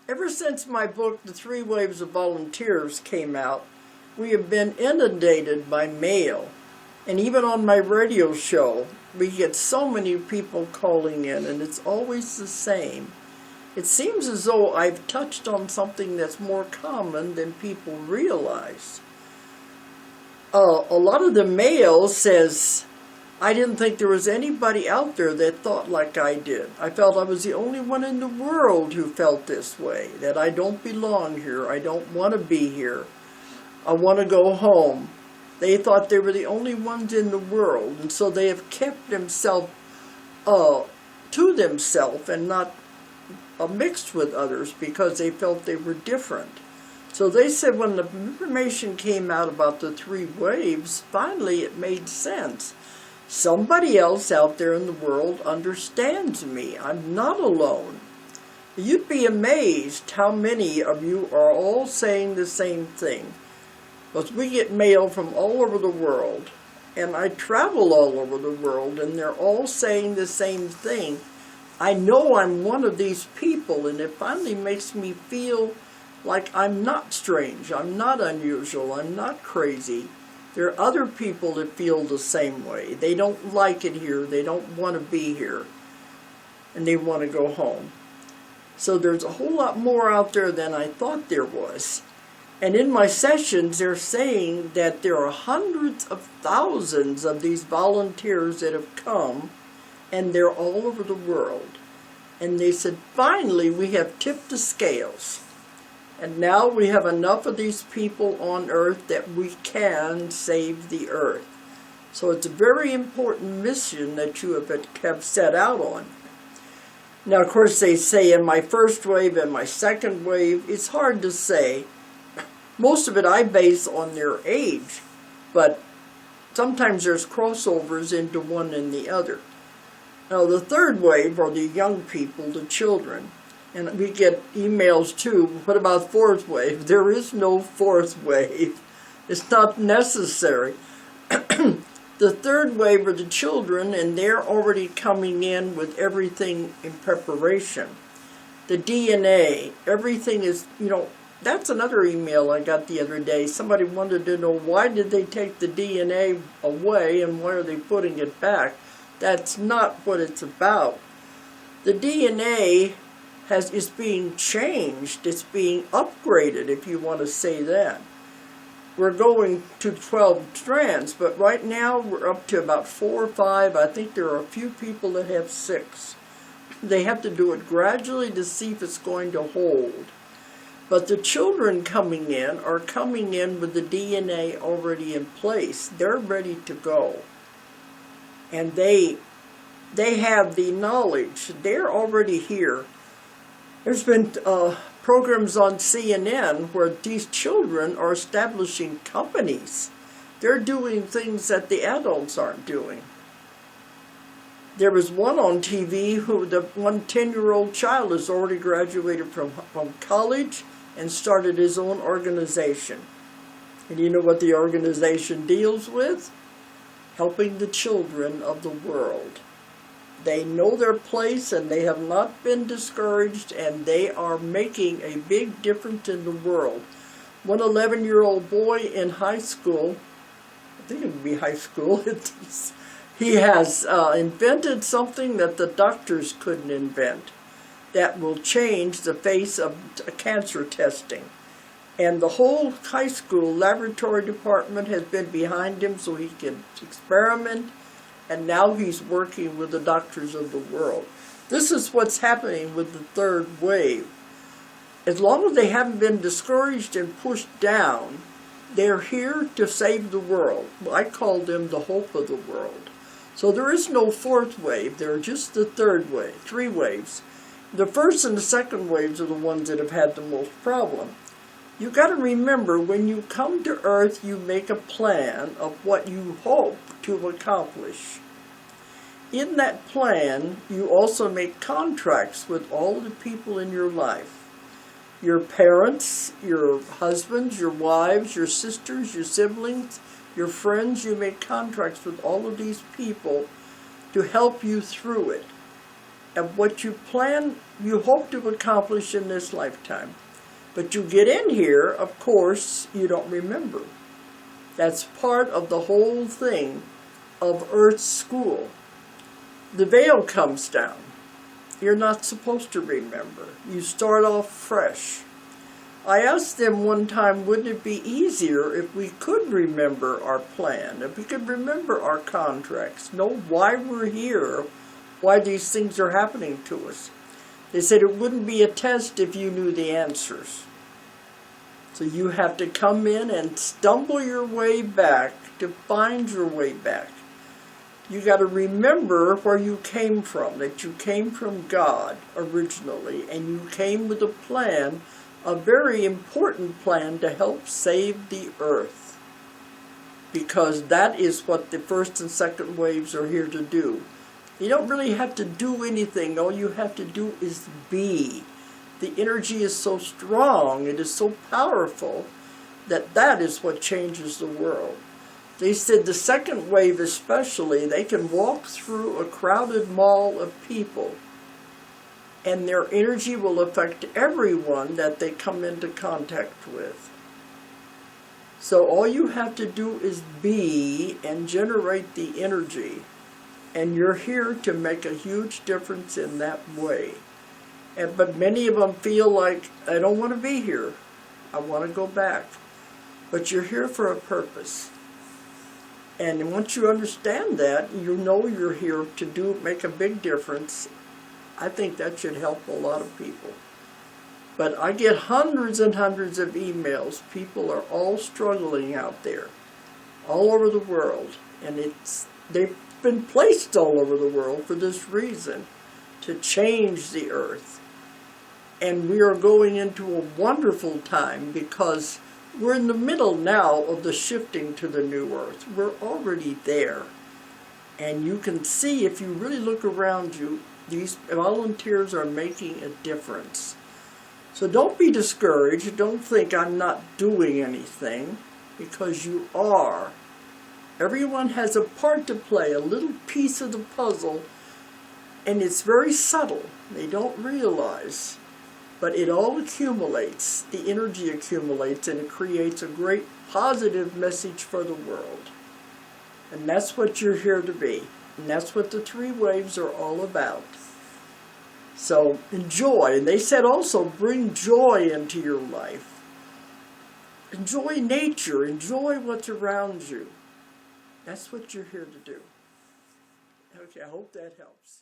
Ever since my book, The Three Waves of Volunteers, came out, we have been inundated by mail. And even on my radio show, we get so many people calling in, and it's always the same. It seems as though I've touched on something that's more common than people realize. A lot of the mail says, I didn't think there was anybody out there that thought like I did. I felt I was the only one in the world who felt this way, that I don't belong here, I don't want to be here, I want to go home. They thought they were the only ones in the world, and so they have kept themselves to themselves and not mixed with others because they felt they were different. So they said when the information came out about the three waves, finally it made sense. Somebody else out there in the world understands me. I'm not alone. You'd be amazed how many of you are all saying the same thing. Because we get mail from all over the world, and I travel all over the world, and they're all saying the same thing. I know I'm one of these people, and it finally makes me feel like I'm not strange, I'm not unusual, I'm not crazy. There are other people that feel the same way. They don't like it here. They don't want to be here. And they want to go home. So there's a whole lot more out there than I thought there was. And in my sessions, they're saying that there are hundreds of thousands of these volunteers that have come, and they're all over the world. And they said, finally, we have tipped the scales. And now we have enough of these people on Earth that we can save the Earth. So it's a very important mission that you have set out on. Now, of course, they say in my first wave and my second wave, it's hard to say. Most of it I base on their age, but sometimes there's crossovers into one and the other. Now, the third wave are the young people, the children. And we get emails too, what about fourth wave? There is no fourth wave. It's not necessary. The third wave are the children, and they're already coming in with everything in preparation. The DNA, everything is, that's another email I got the other day. Somebody wanted to know why did they take the DNA away and why are they putting it back? That's not what it's about. The DNA is being changed, it's being upgraded, if you want to say that. We're going to 12 strands, but right now we're up to about 4 or 5. I think there are a few people that have 6. They have to do it gradually to see if it's going to hold. But the children coming in are coming in with the DNA already in place. They're ready to go. And they have the knowledge. They're already here. There's been programs on CNN where these children are establishing companies. They're doing things that the adults aren't doing. There was one on TV who the 10-year-old child has already graduated from college and started his own organization. And you know what the organization deals with? Helping the children of the world. They know their place and they have not been discouraged, and they are making a big difference in the world. One 11-year-old boy in high school, I think it would be high school, he has invented something that the doctors couldn't invent that will change the face of cancer testing. And the whole high school laboratory department has been behind him so he can experiment. And now he's working with the doctors of the world. This is what's happening with the third wave. As long as they haven't been discouraged and pushed down, they're here to save the world. I call them the hope of the world. So there is no fourth wave. There are just the third wave, 3 waves. The first and the second waves are the ones that have had the most problem. You got to remember, when you come to Earth, you make a plan of what you hope to accomplish. In that plan, you also make contracts with all the people in your life. Your parents, your husbands, your wives, your sisters, your siblings, your friends. You make contracts with all of these people to help you through it. of what you plan, you hope to accomplish in this lifetime. But you get in here, of course, you don't remember. That's part of the whole thing of Earth's school. The veil comes down. You're not supposed to remember. You start off fresh. I asked them one time, wouldn't it be easier if we could remember our plan, if we could remember our contracts, know why we're here, why these things are happening to us. They said it wouldn't be a test if you knew the answers. So you have to come in and stumble your way back to find your way back. You got to remember where you came from, that you came from God originally, and you came with a plan, a very important plan to help save the earth. Because that is what the first and second waves are here to do. You don't really have to do anything. All you have to do is be. The energy is so strong, it is so powerful, that is what changes the world. They said the second wave especially, they can walk through a crowded mall of people and their energy will affect everyone that they come into contact with. So all you have to do is be and generate the energy, and you're here to make a huge difference in that way. But many of them feel like, I don't want to be here. I want to go back. But you're here for a purpose. And once you understand that, you know you're here to make a big difference. I think that should help a lot of people. But I get hundreds and hundreds of emails. People are all struggling out there, all over the world. And they've been placed all over the world for this reason, to change the earth. And we are going into a wonderful time because we're in the middle now of the shifting to the new earth. We're already there. And you can see, if you really look around you, these volunteers are making a difference. So don't be discouraged. Don't think I'm not doing anything, because you are. Everyone has a part to play, a little piece of the puzzle, and it's very subtle. They don't realize. But it all accumulates, the energy accumulates, and it creates a great positive message for the world. And that's what you're here to be. And that's what the three waves are all about. So enjoy. And they said also, bring joy into your life. Enjoy nature. Enjoy what's around you. That's what you're here to do. Okay, I hope that helps.